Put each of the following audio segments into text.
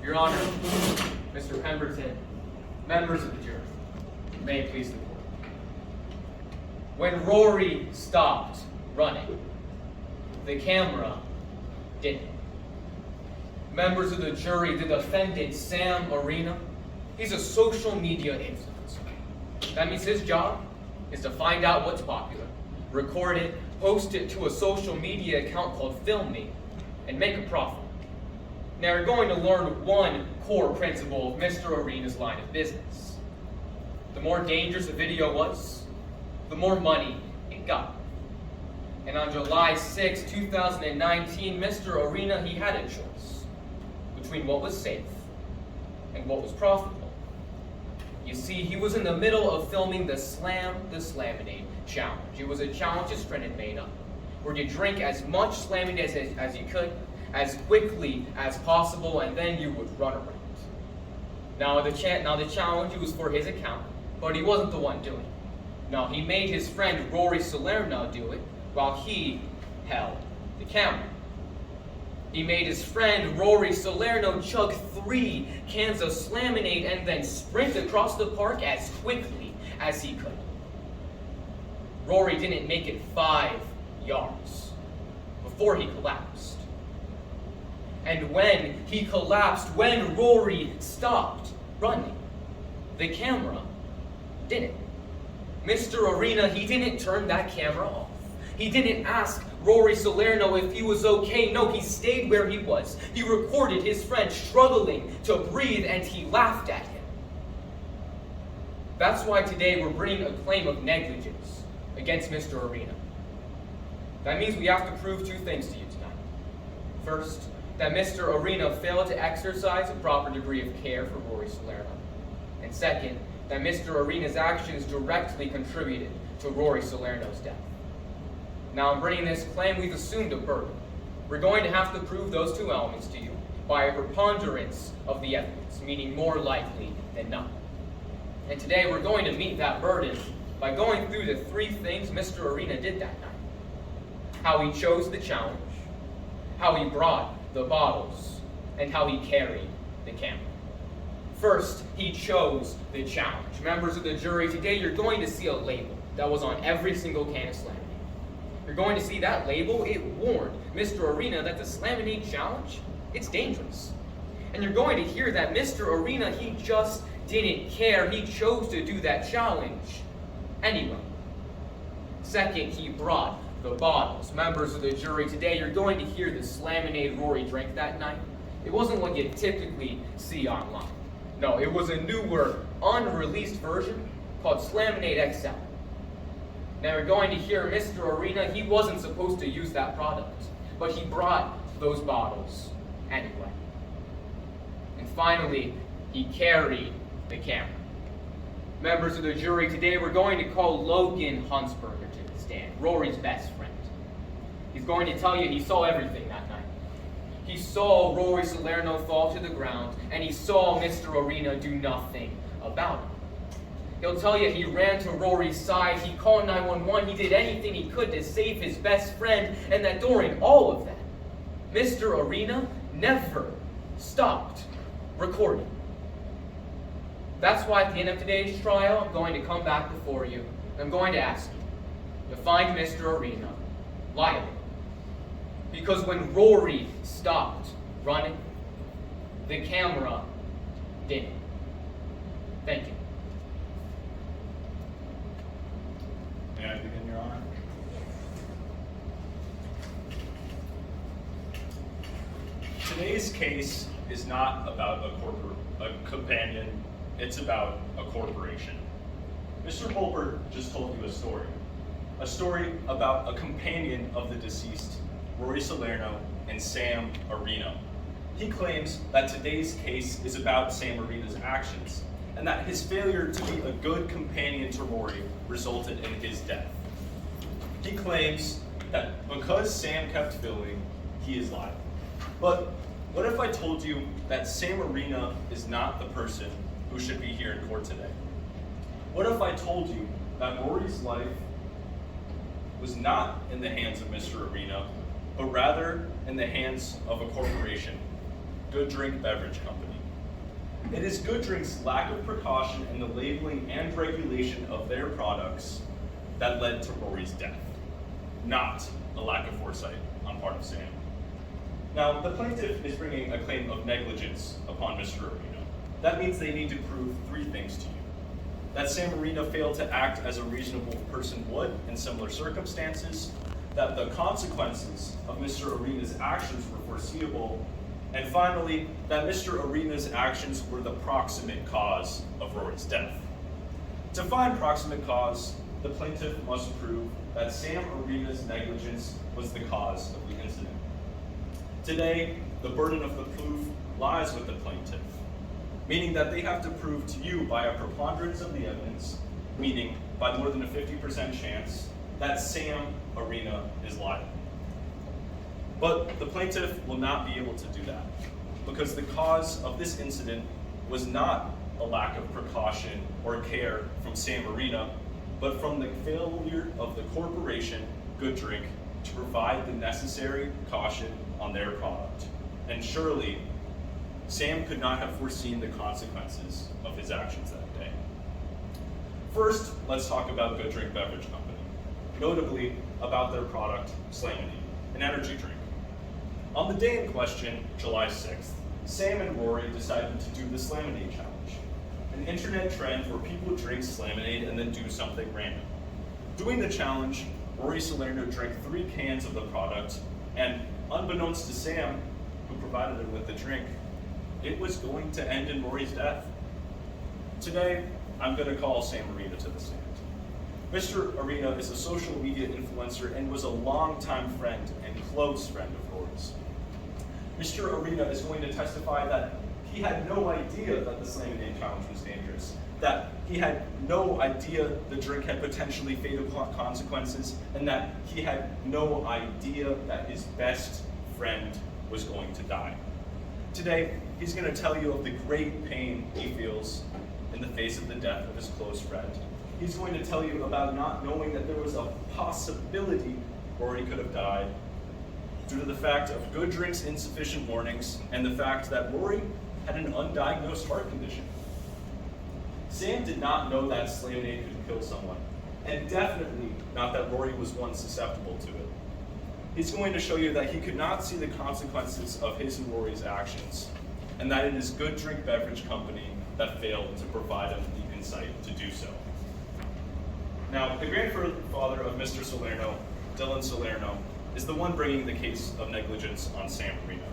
Your Honor, Mr. Pemberton, members of the jury, may it please the court. When Rory stopped running, the camera didn't. Members of the jury, the defendant, Sam Arena, he's a social media influencer. That means his job is to find out what's popular, record it, post it to a social media account called Film Me, and make a profit. Now you're going to learn one core principle of Mr. Arena's line of business. The more dangerous a video was, the more money it got. And on July 6, 2019, Mr. Arena, he had a choice between what was safe and what was profitable. You see, he was in the middle of filming the Slaminate challenge. It was a challenge his friend had made up, where you drink as much Slaminate as you could, as quickly as possible, and then you would run around. Now the challenge was for his account, but he wasn't the one doing it. No, he made his friend Rory Salerno do it while he held the camera. He made his friend Rory Salerno chug 3 cans of Slaminate and then sprint across the park as quickly as he could. Rory didn't make it 5 yards before he collapsed. And when he collapsed, when Rory stopped running, the camera didn't. Mr. Arena, he didn't turn that camera off. He didn't ask Rory Salerno if he was okay. No, he stayed where he was. He recorded his friend struggling to breathe, and he laughed at him. That's why today we're bringing a claim of negligence against Mr. Arena. That means we have to prove 2 things to you tonight. First, that Mr. Arena failed to exercise a proper degree of care for Rory Salerno. And second, that Mr. Arena's actions directly contributed to Rory Salerno's death. Now, in bringing this claim, we've assumed a burden. We're going to have to prove those 2 elements to you by a preponderance of the evidence, meaning more likely than not. And today we're going to meet that burden by going through the 3 things Mr. Arena did that night. How he chose the challenge, how he brought the bottles, and how he carried the camera. First, he chose the challenge. Members of the jury, today you're going to see a label that was on every single can of Slaminate. You're going to see that label, it warned Mr. Arena that the Slaminate challenge, it's dangerous. And you're going to hear that Mr. Arena, he just didn't care. He chose to do that challenge anyway. Second, he brought the bottles. Members of the jury, today you're going to hear the Slaminate Rory drank that night. It wasn't what you typically see online. No, it was a newer, unreleased version called Slaminate XL. Now you're going to hear Mr. Arena, he wasn't supposed to use that product, but he brought those bottles anyway. And finally, he carried the camera. Members of the jury, today we're going to call Logan Huntsperger to the stand, Rory's best friend. He's going to tell you he saw everything that night. He saw Rory Salerno fall to the ground, and he saw Mr. Arena do nothing about it. He'll tell you he ran to Rory's side, he called 911, he did anything he could to save his best friend, and that during all of that, Mr. Arena never stopped recording. That's why at the end of today's trial, I'm going to come back before you, and I'm going to ask you to find Mr. Arena liable. Because when Rory stopped running, the camera didn't. Thank you. May I begin, Your Honor? Today's case is not about a companion, it's about a corporation. Mr. Volpert just told you a story about a companion of the deceased, Rory Salerno and Sam Arena. He claims that today's case is about Sam Arena's actions, and that his failure to be a good companion to Rory resulted in his death. He claims that because Sam kept filming, he is liable. But what if I told you that Sam Arena is not the person who should be here in court today? What if I told you that Rory's life was not in the hands of Mr. Arena, but rather in the hands of a corporation? Good Drink Beverage Company. It is Good Drink's lack of precaution in the labeling and regulation of their products that led to Rory's death, not a lack of foresight on part of Sam. Now, the plaintiff is bringing a claim of negligence upon Mr. Arena. That means they need to prove three things to you. That Sam Arena failed to act as a reasonable person would in similar circumstances, that the consequences of Mr. Arena's actions were foreseeable, and finally, that Mr. Arena's actions were the proximate cause of Rory's death. To find proximate cause, the plaintiff must prove that Sam Arena's negligence was the cause of the incident. Today, the burden of the proof lies with the plaintiff, meaning that they have to prove to you by a preponderance of the evidence, meaning by more than a 50% chance, that Sam Arena is liable. But the plaintiff will not be able to do that, because the cause of this incident was not a lack of precaution or care from Sam Arena, but from the failure of the corporation, Good Drink, to provide the necessary caution on their product. And surely, Sam could not have foreseen the consequences of his actions that day. First, let's talk about Good Drink Beverage Company, notably about their product, Slaminade, an energy drink. On the day in question, July 6th, Sam and Rory decided to do the Slaminade Challenge, an internet trend where people drink Slaminade and then do something random. Doing the challenge, Rory Salerno drank 3 cans of the product, and unbeknownst to Sam, who provided him with the drink, it was going to end in Rory's death. Today, I'm going to call Sam Arena to the stand. Mr. Arena is a social media influencer and was a longtime friend and close friend of Rory's. Mr. Arena is going to testify that he had no idea that the Slaminade Challenge was dangerous, that he had no idea the drink had potentially fatal consequences, and that he had no idea that his best friend was going to die. Today, he's going to tell you of the great pain he feels in the face of the death of his close friend. He's going to tell you about not knowing that there was a possibility Rory could have died due to the fact of Good Drink's insufficient warnings and the fact that Rory had an undiagnosed heart condition. Sam did not know that Slaminade could kill someone, and definitely not that Rory was one susceptible to it. He's going to show you that he could not see the consequences of his and Rory's actions, and that it is Good Drink Beverage Company that failed to provide him the insight to do so. Now, the grandfather of Mr. Salerno, Dylan Salerno, is the one bringing the case of negligence on Sam Arena.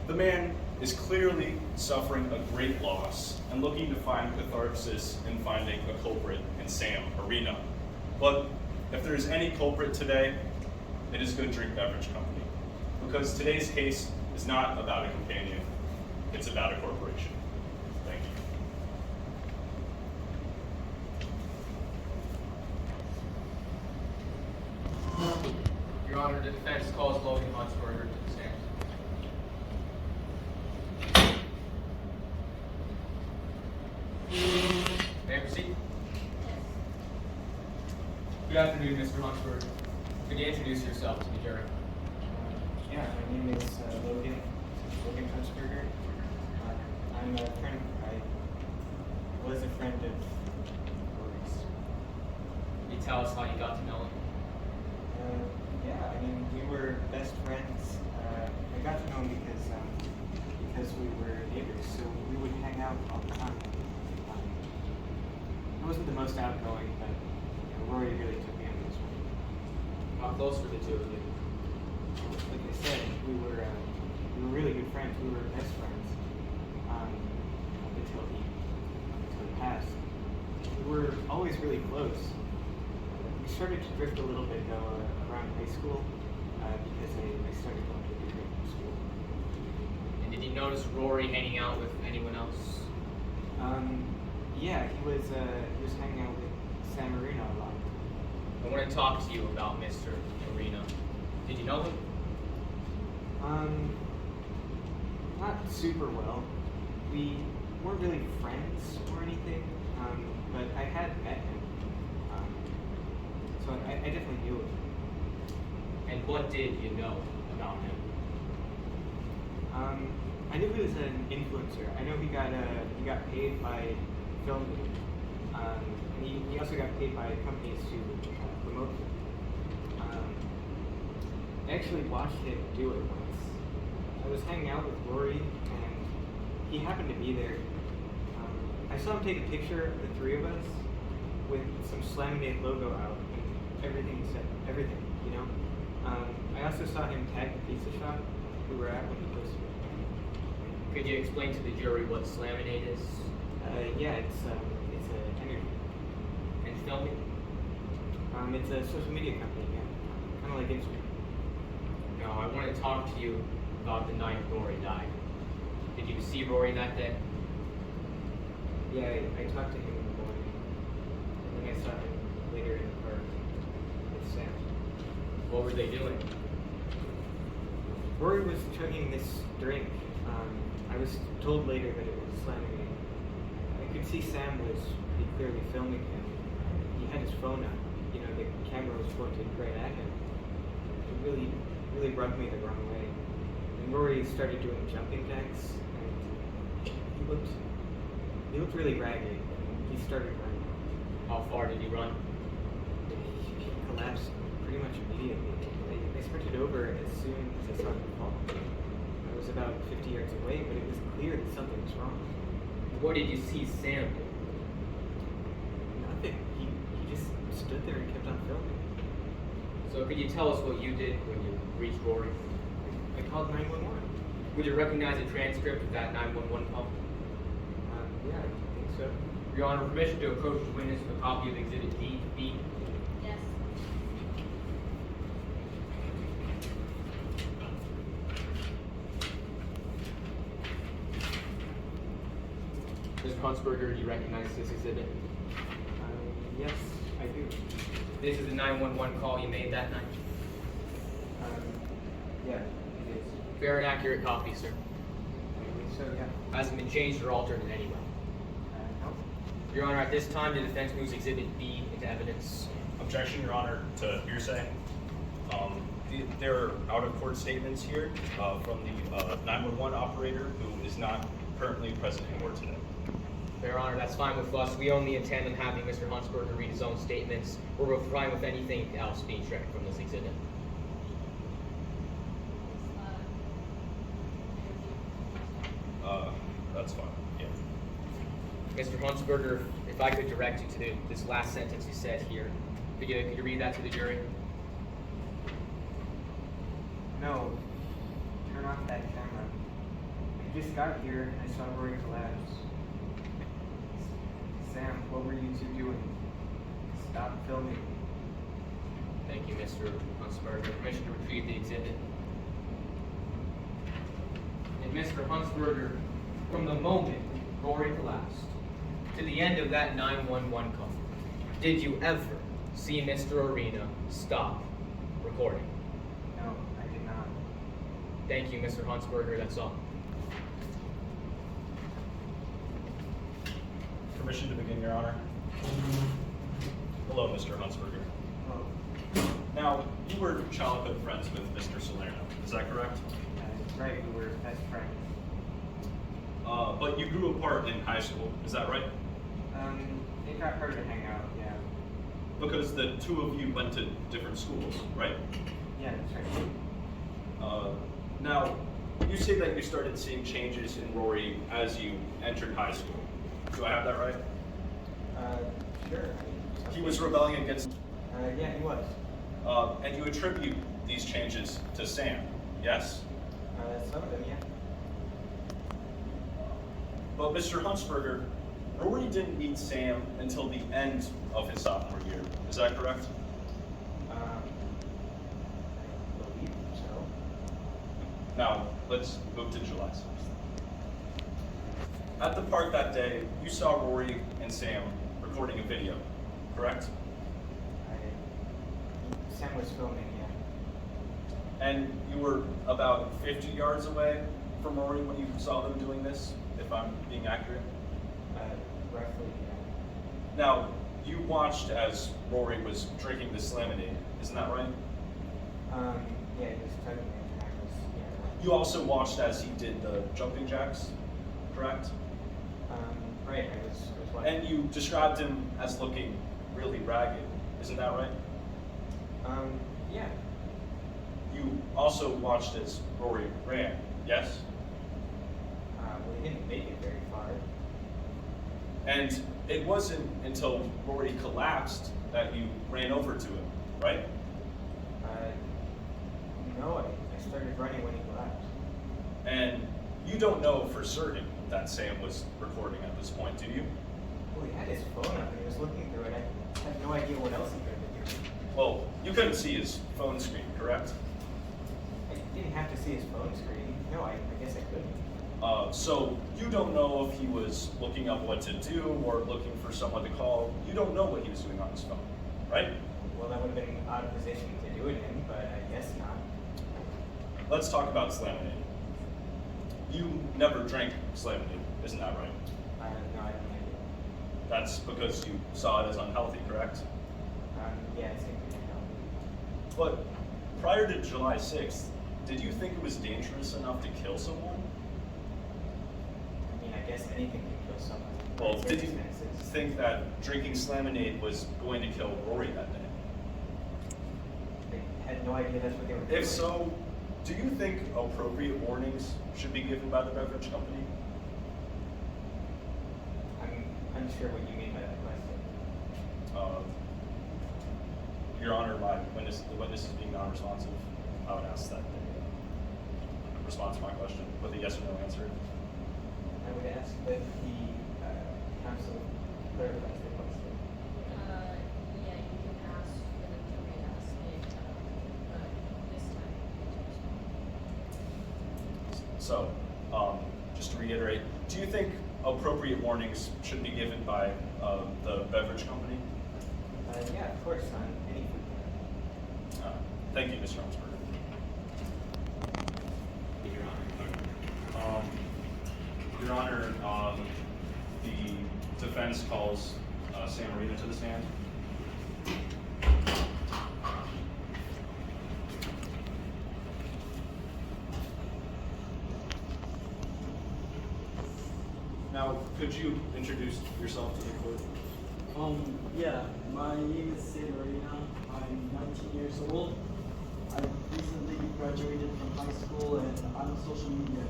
The man is clearly suffering a great loss and looking to find catharsis in finding a culprit in Sam Arena. But if there is any culprit today, it is Good Drink Beverage Company, because today's case is not about a companion, it's about a corporation. Thank you. Your Honor, the defense calls Logan Huntsperger to the stand. May I proceed? Good afternoon, Mr. Huntsperger. Could you introduce yourself to the jury? Yeah, my name is Logan Huntsperger. I'm a friend. I was a friend of Rory's. Can you tell us how you got to know him? Yeah, I mean, we were best friends. I got to know him because we were neighbors, so we would hang out all the time. I wasn't the most outgoing, but Rory really took me under his wing. How close were the two of you? Like I said, we were really good friends. We were best friends until he passed. We were always really close. We started to drift a little bit though around high school because I started going to a different school. And did you notice Rory hanging out with anyone else? Yeah, he was hanging out with Sam Arena a lot. I want to talk to you about Mr. Arena. Did you know him? Not super well. We weren't really friends or anything, but I had met him. So I definitely knew him. And what did you know about him? I knew he was an influencer. I know he got paid by filming, and he also got paid by companies to promote him. I actually watched him do it once. I was hanging out with Rory, and he happened to be there. I saw him take a picture of the three of us with some Slaminate logo out and everything he said, everything, you know. I also saw him tag the pizza shop we were at when he posted it. Could you explain to the jury what Slaminate is? Yeah, it's an energy. And filming? It's a social media company, yeah, kind of like Instagram. No, I want to talk to you about the night Rory died. Did you see Rory that day? Yeah, I talked to him in the morning, and then I saw him later in the park with Sam. What were they doing? Rory was chugging this drink. I was told later that it was slamming. I could see Sam was pretty clearly filming him. He had his phone up. You know, the camera was pointed right at him. It really rubbed me the wrong way. And Rory started doing jumping jacks, and he looked really ragged. And he started running. How far did he run? He collapsed pretty much immediately. I sprinted over as soon as I saw him fall. I was about 50 yards away, but it was clear that something was wrong. What did you see Sam do? Nothing. He just stood there and kept on filming. So could you tell us what you did when you reached Rory? I called 911. Would you recognize a transcript of that 911 call? Yeah, I think so. Your Honor, permission to approach the witness with a copy of Exhibit D. Yes. Mr. Huntsperger, do you recognize this exhibit? Yes, I do. This is the 911 call you made that night. Yeah, it is. Fair and accurate copy, sir. I believe so, yeah. Hasn't been changed or altered in any way. No. Your Honor, at this time, the defense moves Exhibit B into evidence. Objection, Your Honor, to hearsay. There are out-of-court statements here from the 911 operator who is not currently present in court today. Your Honor, that's fine with us. We only intend on having Mr. Huntsperger read his own statements, or we're fine with anything else being struck from this exhibit. That's fine, yeah. Mr. Huntsperger, if I could direct you to this last sentence you said here. Could you read that to the jury? No. Turn off that camera. I just got here and I saw Rory collapse. Sam, what were you two doing? Stop filming. Thank you, Mr. Huntsperger. Permission to retrieve the exhibit. And Mr. Huntsperger, from the moment Rory collapsed to the end of that 911 call, did you ever see Mr. Arena stop recording? No, I did not. Thank you, Mr. Huntsperger. That's all. Permission to begin, Your Honor. Hello, Mr. Huntsperger. Oh, Now, you were childhood friends with Mr. Salerno, is that correct? right, we were best friends. But you grew apart in high school, is that right? It got harder to hang out, yeah. Because the two of you went to different schools, right? Yeah, that's right. Now, you say that you started seeing changes in Rory as you entered high school. Do I have that right? Sure. He was rebelling against, Yeah, he was. and you attribute these changes to Sam, yes? Some of them, yeah. But Mr. Huntsperger, Rory didn't meet Sam until the end of his sophomore year. Is that correct? I believe so. Now, let's move to July 6th. At the park that day, you saw Rory and Sam recording a video, correct? Sam was filming, yeah. And you were about 50 yards away from Rory when you saw them doing this, if I'm being accurate? Roughly, yeah. Now, you watched as Rory was drinking this lemonade, isn't that right? Yeah, he was tugging it, and I was, yeah, You also watched as he did the jumping jacks, correct? Right, I was watching. And you described him as looking really ragged, isn't that right? Yeah. You also watched as Rory ran, yes? Well, he didn't make it very far. And it wasn't until Rory collapsed that you ran over to him, right? No, I started running when he collapsed. And you don't know for certain that Sam was recording at this point, do you? Well, he had his phone up and he was looking through it. I had no idea what else he could have been doing. Well, you couldn't see his phone screen, correct? I didn't have to see his phone screen. No, I guess I couldn't. So you don't know if he was looking up what to do or looking for someone to call. You don't know what he was doing on his phone, right? Well, that would have been out of position to do it in, but I guess not. Let's talk about Slaminade. You never drank Slaminade, isn't that right? No, I don't like it. That's because you saw it as unhealthy, correct? Yeah, it's pretty healthy. But prior to July 6th, did you think it was dangerous enough to kill someone? I mean, I guess anything can kill someone. Well, Under did you circumstances. think that drinking Slaminade was going to kill Rory that day? I had no idea that's what they were doing. If so, do you think appropriate warnings should be given by the beverage company? I'm unsure what you mean by that question. Your Honor, the witness is being non-responsive. I would ask that they respond to my question with a yes or no answer. I would ask that the counsel clarifies the question. Yeah, you can ask for them to re-ask it, but this time you can just So, just to reiterate, do you think appropriate warnings should be given by the beverage company? Yeah, of course, on any food. Thank you, Mr. Huntsperger. Your Honor, the defense calls Sam Arena to the stand. Now, could you introduce yourself to the court? Yeah, my name is Sam Arena. I'm 19 years old. I recently graduated from high school and I'm a social media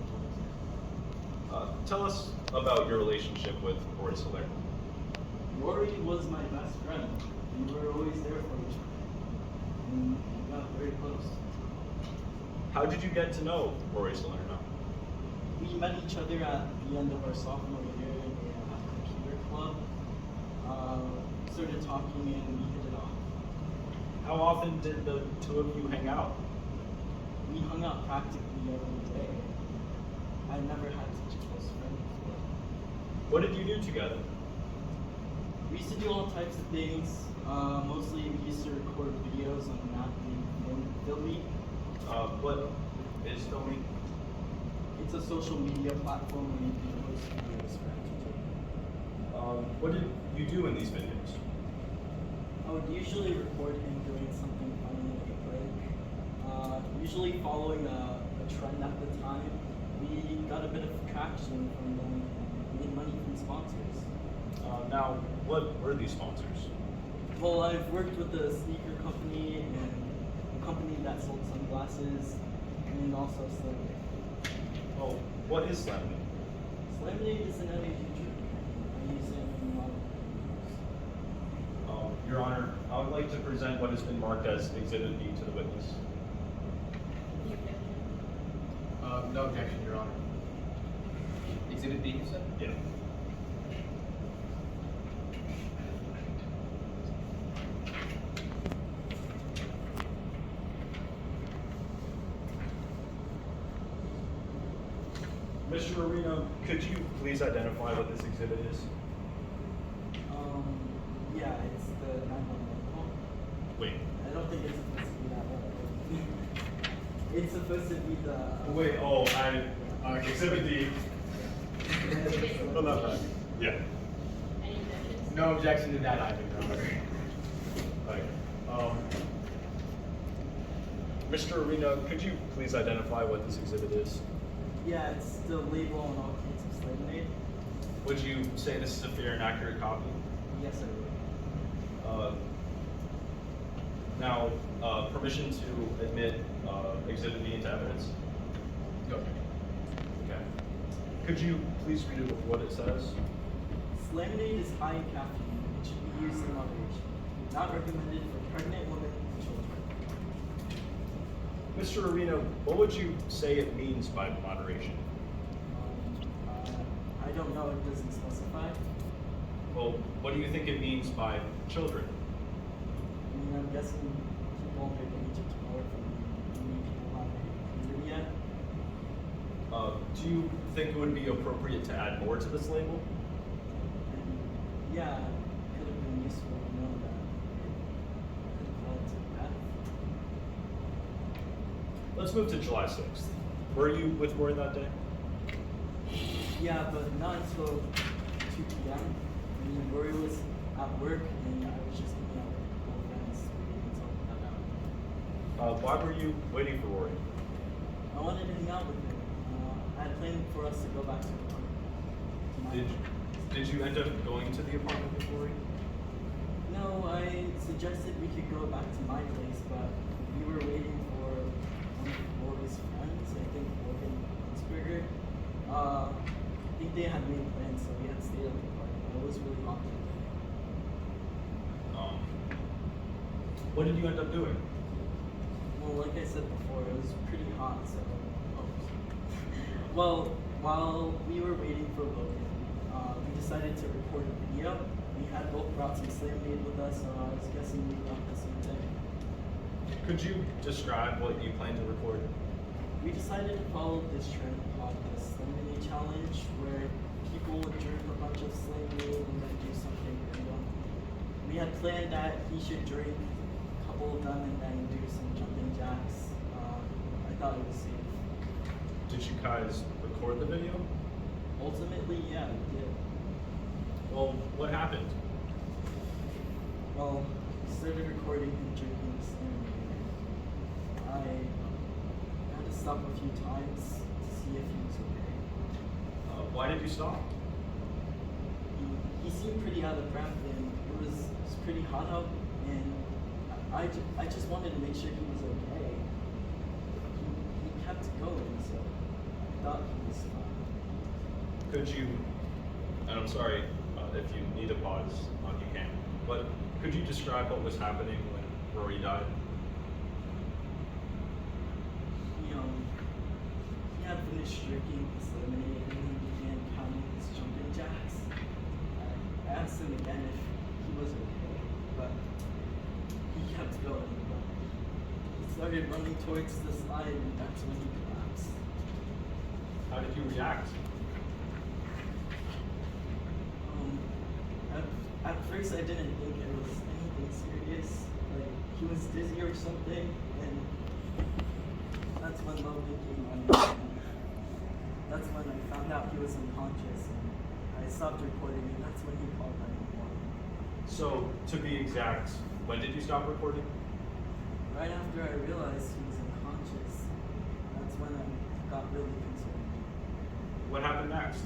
influencer. Tell us about your relationship with Rory Soler. Rory was my best friend. We were always there for each other. And we got very close. How did you get to know Rory Soler? We met each other at the end of our sophomore year in a computer club. Started talking and we hit it off. How often did the two of you hang out? We hung out practically every day. I never had such a close friend before. What did you do together? We used to do all types of things. Mostly we used to record videos on an app named Filmy. What is filming? It's a social media platform where you can post videos for entertainment. What did you do in these videos? I would usually record him doing something funny like a break. Usually following a trend at the time. We got a bit of traction from them and made money from sponsors. Now, what were these sponsors? Well, I've worked with a sneaker company and a company that sold sunglasses and also Slaminade. Oh, what is Slaminade? Slaminade is an energy drink. I use it in a lot of Your Honor, I would like to present what has been marked as Exhibit B to the witness. No objection, Your Honor. Exhibit B, you said? Yeah. Mr. Arena, could you please identify what this exhibit is? Yeah, it's the 911 call. Wait. I don't think it's supposed to be that one. It's supposed to be the. Wait, Exhibit D. Well, not bad. Yeah. Any objections? No objection to that either, Your Honor. Okay. Mr. Arena, could you please identify what this exhibit is? Yeah, it's the label on all cans of lemonade. Would you say this is a fair and accurate copy? Yes, I would. Now, permission to admit exhibit B into evidence? Go ahead. Okay. Could you please read it what it says? Lemonade is high in caffeine and should be used in moderation. Not recommended for pregnant women and children. Mr. Arena, what would you say it means by moderation? I don't know, it doesn't specify. Well, what do you think it means by children? I mean, I'm guessing people under the age of 12 and maybe people not puberty yet. Do you think it would be appropriate to add more to this label? And yeah, it could have been useful to know that it could have led to death. Let's move to July 6th. Were you with Rory that day? Yeah, but not until 2 p.m. I mean, Rory was at work and I was just hanging out with a couple of friends waiting until he got out. Why were you waiting for Rory? I wanted to hang out with him. I had planned for us to go back to the park. Did you end up going to the apartment with Rory? No, I suggested we could go back to my place, but we were waiting for one of Rory's friends, I think Logan Huntsperger. I think they had made plans, so we had stayed at the park. It was really hot that day. What did you end up doing? Well, like I said before, it was pretty hot, so. Well, while we were waiting for Logan, we decided to record a video. We had both brought some lemonade with us, so I was guessing we got the same thing. Could you describe what you plan to record? We decided to follow this trend called the lemonade challenge, where people would drink a bunch of lemonade and then do something random. We had planned that he should drink a couple of them and then do some jumping jacks. I thought it was safe. Did you guys record the video? Ultimately, yeah, we did. Well, what happened? Well, we started recording him drinking this lemonade. I had to stop a few times to see if he was okay. Why did you stop? He seemed pretty out of breath and it was pretty hot out and I just wanted to make sure he was okay. He kept going, so I thought he was fine. Could you, and I'm sorry if you need a pause, you can, but could you describe what was happening when Rory died? He had finished drinking his lemonade and he began counting his jumping jacks. I asked him again if he was okay, but he kept going. But he started running towards the slide and that's when he collapsed. How did you react? At first I didn't think it was anything serious, like he was dizzy or something, and that's when Logan came running. That's when I found out he was unconscious, and I stopped recording, and that's when he called 911. So, to be exact, when did you stop recording? Right after I realized he was unconscious, that's when I got really concerned. What happened next?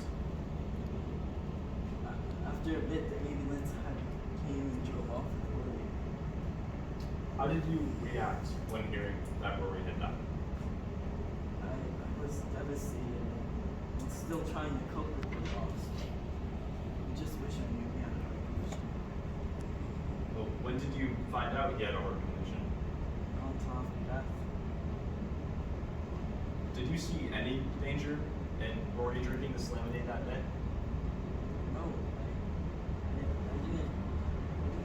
After a bit, the ambulance came and drove off with Rory. How did you react when hearing that Rory had died? I was devastated and still trying to cope with the loss. I just wish I knew he had a heart condition. Well, when did you find out he had a heart condition? On top of death. Did you see any danger in Rory drinking this lemonade that day? No, I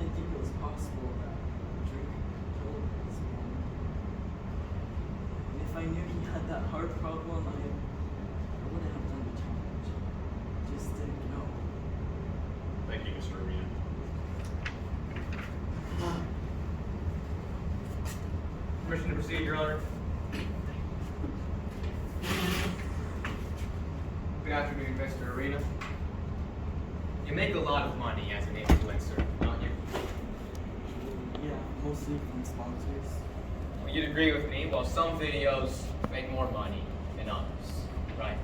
didn't think it was possible that drink could kill someone. And if I knew he had that heart problem, I wouldn't have done the challenge. I just didn't know. Thank you, Mr. Arena. Permission to proceed, Your Honor. Good afternoon, Mr. Arena. You make a lot of money as an influencer, don't you? Yeah, mostly from sponsors. You'd agree with me? Well, some videos make more money than others, right?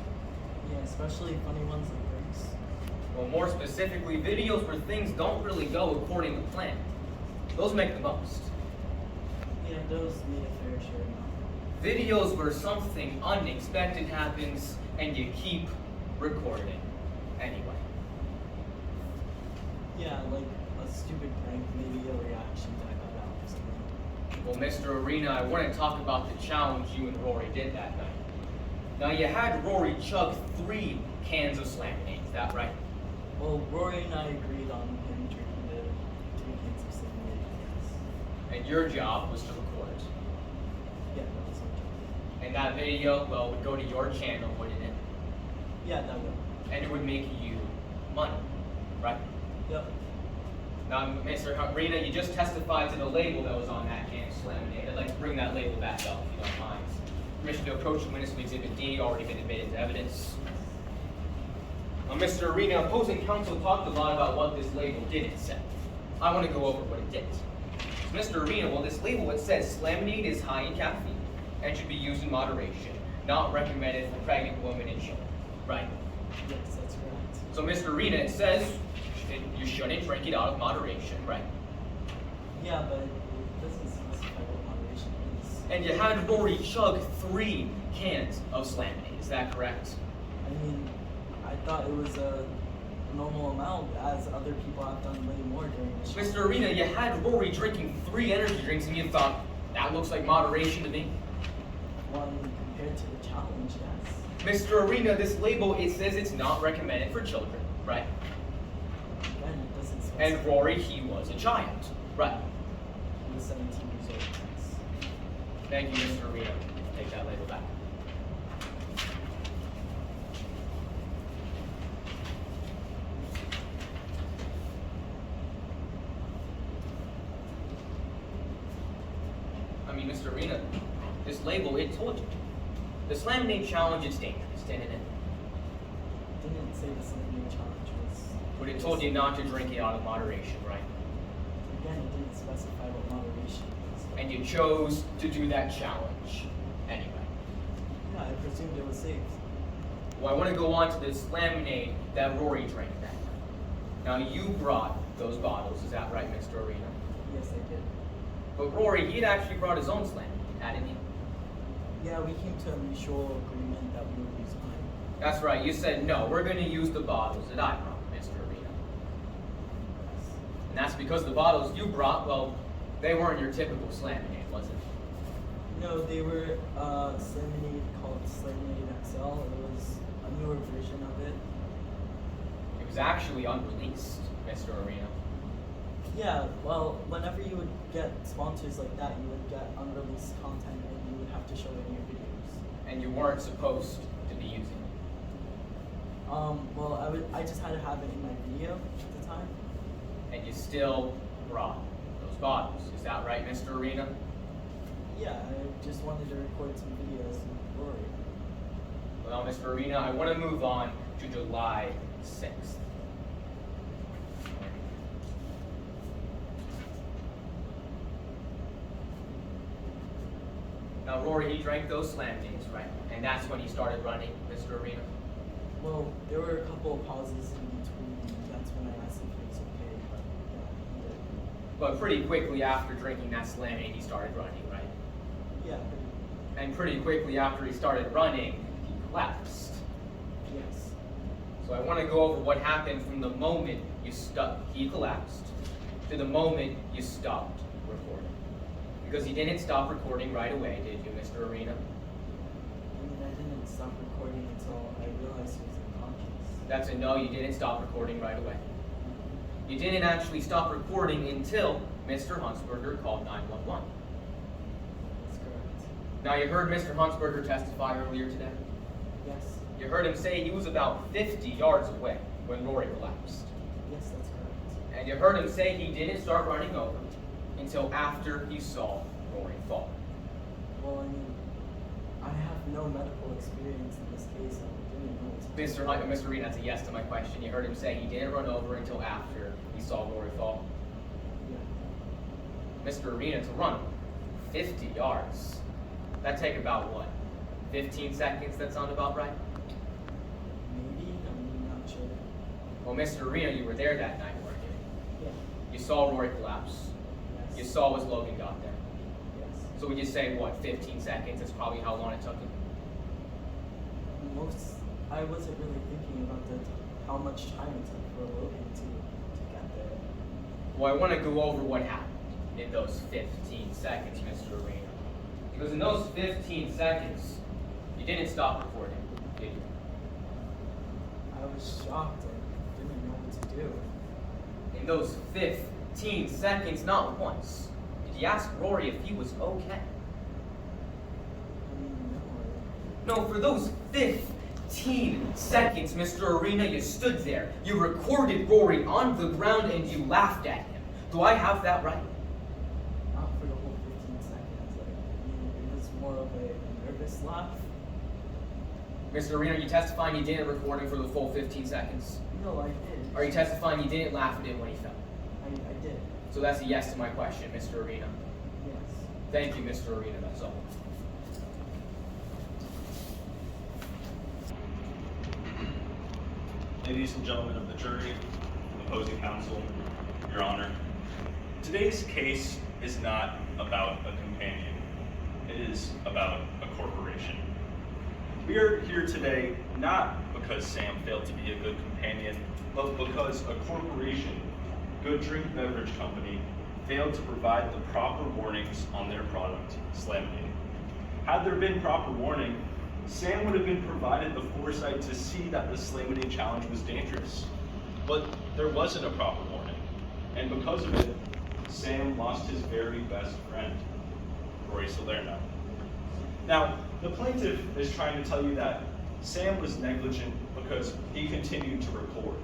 Yeah, especially funny ones like this. Well, more specifically, videos where things don't really go according to plan. Those make the most. Yeah, those need a fair share now. Videos where something unexpected happens and you keep recording anyway. Yeah, like a stupid prank, maybe a reaction that got out or something. Well, Mr. Arena, I want to talk about the challenge you and Rory did that night. Now, you had Rory chug 3 cans of Slaminate, is that right? Well, Rory and I agreed on him drinking the 3 cans of cinnamon, yes. And your job was to record. Yeah, that was our job. And that video, well, would go to your channel, wouldn't it? Yeah, that would. And it would make you money, right? Yep. Now, Mr. Arena, you just testified to the label that was on that can of Slaminate. I'd like to bring that label back up, if you don't mind. Permission to approach the witness of Exhibit D, already been admitted to evidence. Now, Mr. Arena, opposing counsel talked a lot about what this label didn't say. I want to go over what it did. So, Mr. Arena, well, this label, it says Slaminate is high in caffeine and should be used in moderation, not recommended for pregnant women and children, right? Yes, that's correct. So, Mr. Arena, it says you shouldn't drink it out of moderation, right? Yeah, but it doesn't specify what moderation is. And you had Rory chug 3 cans of Slaminate, is that correct? I mean, I thought it was a normal amount, as other people have done way more during the show. Mr. Arena, you had Rory drinking 3 energy drinks and you thought, that looks like moderation to me. One compared to the challenge, yes. Mr. Arena, this label, it says it's not recommended for children, right? Again, it doesn't specify. And Rory, he was a child, right? He was 17 years old, yes. Thank you, Mr. Arena. Take that label back. I mean, Mr. Arena, this label, it told you. The Slaminate challenge is dangerous, didn't it? Didn't say the cinnamon challenge was. But it told you not to drink it out of moderation, right? Again, it didn't specify what moderation is. And you chose to do that challenge anyway. Yeah, I presumed it was safe. Well, I want to go on to this Slaminate that Rory drank that night. Now, you brought those bottles, is that right, Mr. Arena? Yes, I did. But Rory, he'd actually brought his own Slaminate, hadn't he? Yeah, we came to a mutual agreement that we would use mine. That's right, you said, no, we're going to use the bottles that I brought, Mr. Arena. Yes. And that's because the bottles you brought, well, they weren't your typical Slaminate, was it? No, they were Slaminate called Slaminate XL. It was a newer version of it. It was actually unreleased, Mr. Arena. Yeah, well, whenever you would get sponsors like that, you would get unreleased content and you would have to show it in your videos. And you weren't supposed to be using it. Well, I just had to have it in my video at the time. And you still brought those bottles, is that right, Mr. Arena? Yeah, I just wanted to record some videos and Rory. Well, Mr. Arena, I want to move on to July 6th. Now, Rory, he drank those Slaminates, right? And that's when he started running, Mr. Arena. Well, there were a couple of pauses in between, and that's when I asked if it was okay, but yeah, he did. But pretty quickly after drinking that Slaminate, he started running, right? Yeah, And pretty quickly after he started running, he collapsed. yes. So I want to go over what happened from the moment he collapsed to the moment you stopped recording. Because he didn't stop recording right away, did you, Mr. Arena? I mean, I didn't stop recording until I realized he was unconscious. That's a no, you didn't stop recording right away. You didn't actually stop recording until Mr. Huntsperger called 911. That's correct. Now you heard Mr. Huntsperger testify earlier today. Yes. You heard him say he was about 50 yards away when Rory collapsed. Yes, that's correct. And you heard him say he didn't start running over until after he saw Rory fall. Well, I mean, I have no medical experience in this case. I didn't know it's Mr. Reed, that's a yes to my question. You heard him say he didn't run over until after he saw Rory fall. Yeah. Mr. Arena, to run 50 yards. That'd take about what? 15 seconds? That sound about right? Maybe, I'm not sure. Well, Mr. Arena, you were there that night, weren't you? Yeah. You saw Rory collapse. Yes. You saw as Logan got there. Yes. So would you say, what, 15 seconds is probably how long it took him? I wasn't really thinking about how much time it took for Logan to get there. Well, I want to go over what happened in those 15 seconds, Mr. Arena. Because in those 15 seconds, you didn't stop recording, did you? I was shocked and didn't know what to do. In those 15 seconds, not once, did you ask Rory if he was okay? No, for those 15 seconds, Mr. Arena, you stood there. You recorded Rory on the ground and you laughed at him. Do I have that right? Not for the whole 15 seconds. It was more of a nervous laugh. Mr. Arena, are you testifying you didn't record him for the full 15 seconds? No, I did. Are you testifying you didn't laugh at him when he fell? I did. So that's a yes to my question, Mr. Arena. Yes. Thank you, Mr. Arena, that's all. Ladies and gentlemen of the jury, opposing counsel, Your Honor, today's case is not about a companion. It is about a corporation. We are here today not because Sam failed to be a good companion, but because a corporation, Good Drink Beverage Company, failed to provide the proper warnings on their product, Slaminating. Had there been proper warning, Sam would have been provided the foresight to see that the Slaminating challenge was dangerous. But there wasn't a proper warning, and because of it, Sam lost his very best friend, Rory Salerno. Now, the plaintiff is trying to tell you that Sam was negligent because he continued to record.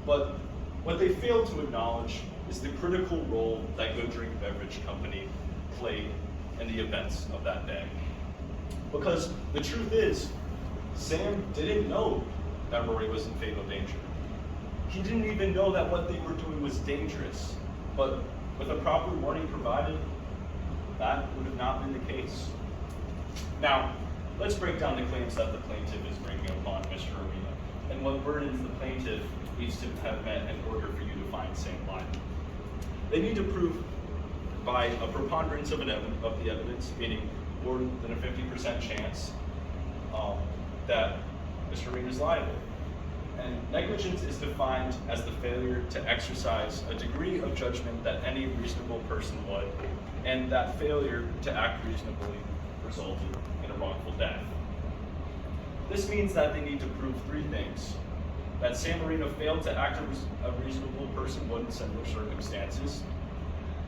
But what they failed to acknowledge is the critical role that Good Drink Beverage Company played in the events of that day. Because the truth is, Sam didn't know that Rory was in fatal danger. He didn't even know that what they were doing was dangerous. But with a proper warning provided, that would have not been the case. Now, let's break down the claims that the plaintiff is bringing upon Mr. Arena, and what burdens the plaintiff needs to have met in order for you to find Sam liable. They need to prove by a preponderance of the evidence, meaning more than a 50% chance that Mr. Arena is liable. And negligence is defined as the failure to exercise a degree of judgment that any reasonable person would, and that failure to act reasonably resulted in a wrongful death. This means that they need to prove three things: that Sam Arena failed to act as a reasonable person would in similar circumstances,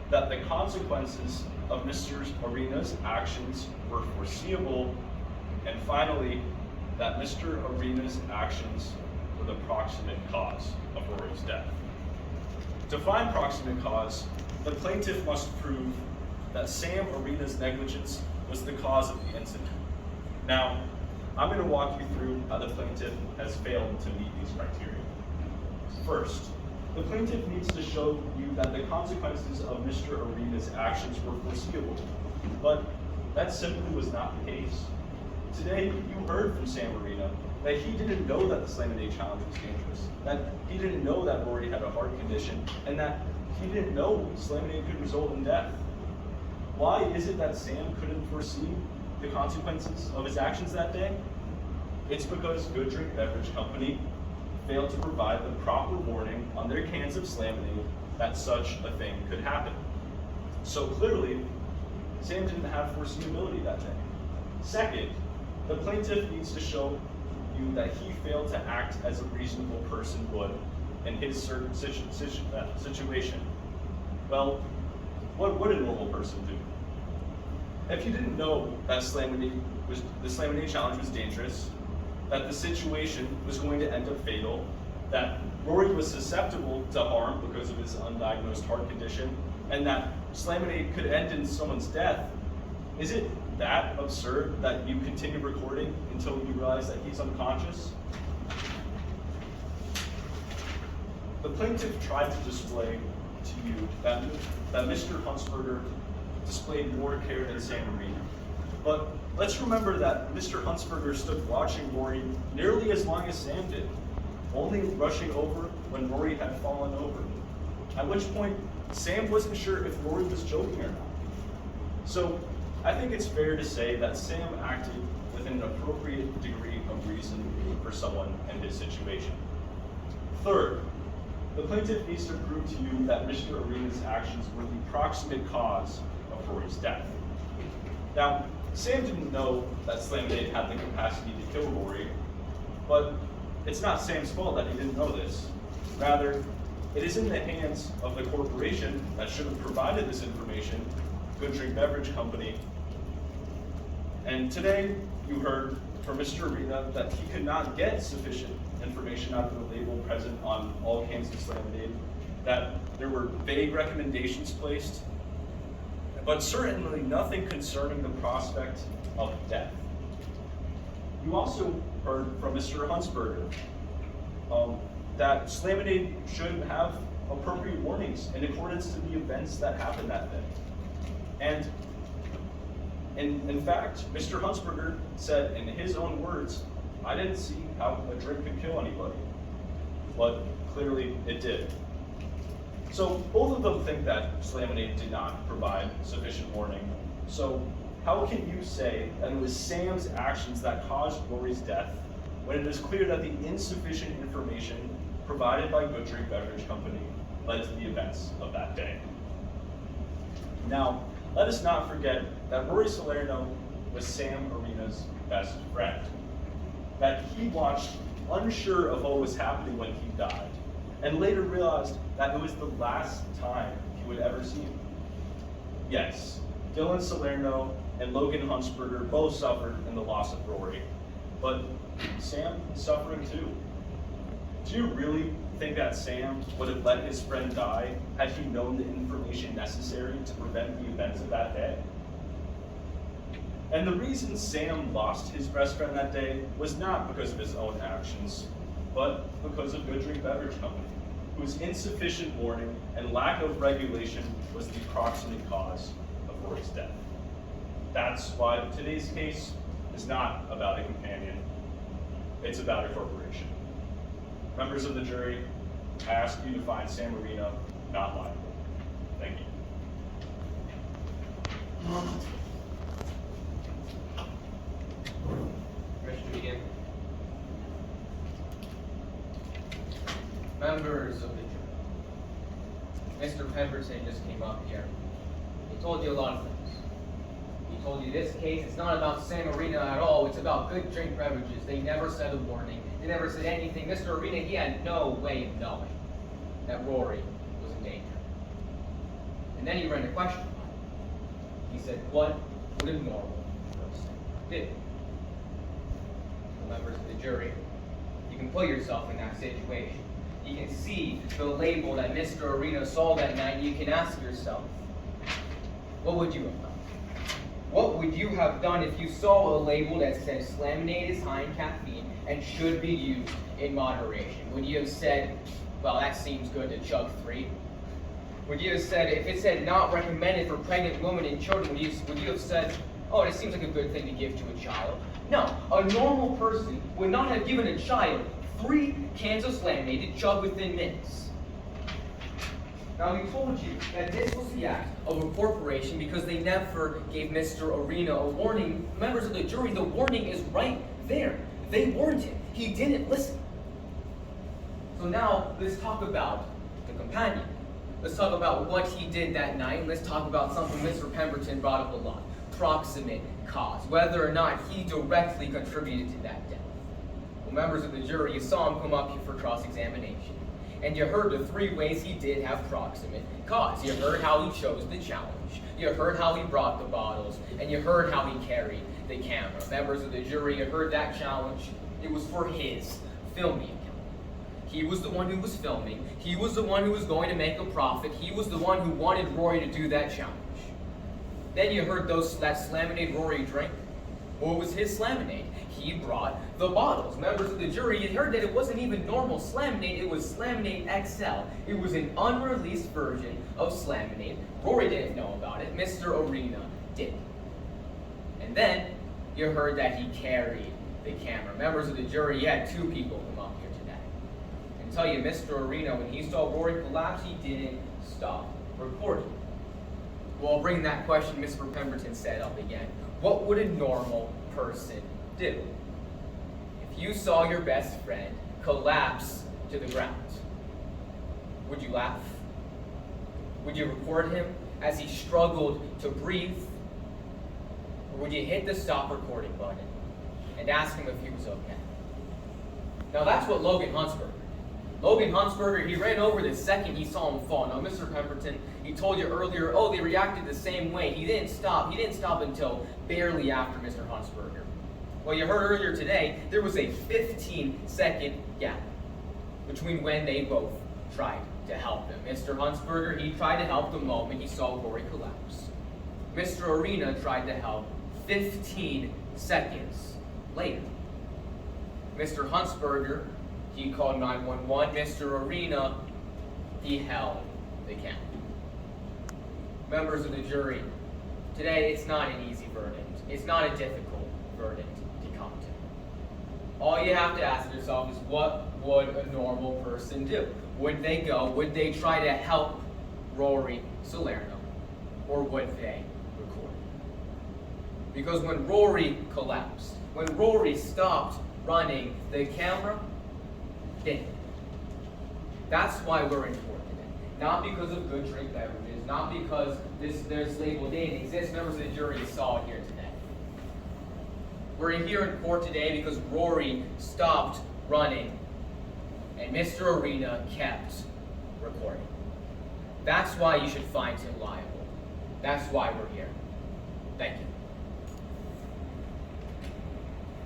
that the consequences of Mr. Arena's actions were foreseeable, and finally, that Mr. Arena's actions were the proximate cause of Rory's death. To find proximate cause, the plaintiff must prove that Sam Arena's negligence was the cause of the incident. Now, I'm going to walk you through how the plaintiff has failed to meet these criteria. First, the plaintiff needs to show you that the consequences of Mr. Arena's actions were foreseeable, but that simply was not the case. Today, you heard from Sam Arena that he didn't know that the Slaminating challenge was dangerous, that he didn't know that Rory had a heart condition, and that he didn't know Slaminating could result in death. Why is it that Sam couldn't foresee the consequences of his actions that day? It's because Good Drink Beverage Company failed to provide the proper warning on their cans of Slaminating that such a thing could happen. So clearly, Sam didn't have foreseeability that day. Second, the plaintiff needs to show you that he failed to act as a reasonable person would in his certain situation. Well, what would a normal person do? If you didn't know that the Slaminating challenge was dangerous, that the situation was going to end up fatal, that Rory was susceptible to harm because of his undiagnosed heart condition, and that Slaminating could end in someone's death, is it that absurd that you continue recording until you realize that he's unconscious? The plaintiff tried to display to you that Mr. Huntsperger displayed more care than Sam Arena. But let's remember that Mr. Huntsperger stood watching Rory nearly as long as Sam did, only rushing over when Rory had fallen over. At which point, Sam wasn't sure if Rory was joking or not. So, I think it's fair to say that Sam acted with an appropriate degree of reason for someone in his situation. Third, the plaintiff needs to prove to you that Mr. Arena's actions were the proximate cause of Rory's death. Now, Sam didn't know that Slaminade had the capacity to kill Rory, but it's not Sam's fault that he didn't know this. Rather, it is in the hands of the corporation that should have provided this information, Good Drink Beverage Company. And today, you heard from Mr. Arena that he could not get sufficient information out of the label present on all cans of Slaminade, that there were vague recommendations placed, but certainly nothing concerning the prospect of death. You also heard from Mr. Huntsperger that Slaminade should have appropriate warnings in accordance to the events that happened that day. And in fact, Mr. Huntsperger said in his own words, "I didn't see how a drink could kill anybody," but clearly it did. So both of them think that Slaminade did not provide sufficient warning. So how can you say that it was Sam's actions that caused Rory's death when it is clear that the insufficient information provided by Good Drink Beverage Company led to the events of that day? Now, let us not forget that Rory Salerno was Sam Arena's best friend, that he watched unsure of what was happening when he died, and later realized that it was the last time he would ever see him. Yes, Dylan Salerno and Logan Huntsperger both suffered in the loss of Rory, but Sam is suffering too. Do you really think that Sam would have let his friend die had he known the information necessary to prevent the events of that day? And the reason Sam lost his best friend that day was not because of his own actions, but because of Good Drink Beverage Company, whose insufficient warning and lack of regulation was the proximate cause of Rory's death. That's why today's case is not about a companion, it's about a corporation. Members of the jury, I ask you to find Sam Arena not liable. Thank you. Permission to begin. Members of the jury, Mr. Pemberton just came up here. He told you a lot of things. He told you this case, it's not about Sam Arena at all, it's about Good Drink Beverages. They never said a warning, they never said anything. Mr. Arena, he had no way of knowing that Rory was in danger. And then he ran a question on it. He said, what would a normal person do? Members of the jury, you can put yourself in that situation. You can see the label that Mr. Arena saw that night, and you can ask yourself, what would you have done? What would you have done if you saw a label that said Slaminade is high in caffeine and should be used in moderation? Would you have said, well, that seems good to chug 3? Would you have said, if it said not recommended for pregnant women and children, would you have said, oh, this seems like a good thing to give to a child? No, a normal person would not have given a child 3 cans of Slaminade to chug within minutes. Now, we told you that this was the act of a corporation because they never gave Mr. Arena a warning. Members of the jury, the warning is right there. They warned him. He didn't listen. So now, let's talk about the companion. Let's talk about what he did that night. Let's talk about something Mr. Pemberton brought up a lot. Proximate cause. Whether or not he directly contributed to that death. Well, members of the jury, you saw him come up here for cross-examination. And you heard the 3 ways he did have proximate cause. You heard how he chose the challenge. You heard how he brought the bottles. And you heard how he carried the camera. Members of the jury, you heard that challenge. It was for his filming account. He was the one who was filming. He was the one who was going to make a profit. He was the one who wanted Rory to do that challenge. Then you heard that Slaminade Rory drank. Well, it was his Slaminade. he brought the bottles. Members of the jury had heard that it wasn't even normal Slaminate, it was Slaminate XL. It was an unreleased version of Slaminate. Rory didn't know about it, Mr. Arena did. And then you heard that he carried the camera. Members of the jury, you had two people come up here today and tell you Mr. Arena, when he saw Rory collapse, he didn't stop recording. Well, I'll bring that question Mr. Pemberton said up again. What would a normal person do if you saw your best friend collapse to the ground? Would you laugh? Would you record him as he struggled to breathe? Or would you hit the stop recording button and ask him if he was okay? Now that's what Logan Huntsperger did. Logan Huntsperger, he ran over the second he saw him fall. Now Mr. Pemberton, he told you earlier, oh, they reacted the same way. He didn't stop. He didn't stop until barely after Mr. Huntsperger. Well, you heard earlier today, there was a 15-second gap between when they both tried to help him. Mr. Huntsperger, he tried to help the moment he saw Rory collapse. Mr. Arena tried to help 15 seconds later. Mr. Huntsperger, he called 911. Mr. Arena, he held the camera. Members of the jury, today it's not an easy verdict. It's not a difficult verdict to come to. All you have to ask yourself is, what would a normal person do? Would they try to help Rory Salerno, or would they record? Because when Rory collapsed, when Rory stopped running, the camera didn't. That's why we're in court today. Not because of good drink beverages, not because this label didn't exist. Members of the jury saw it here today. We're here in court today because Rory stopped running and Mr. Arena kept recording. That's why you should find him liable. That's why we're here. Thank you.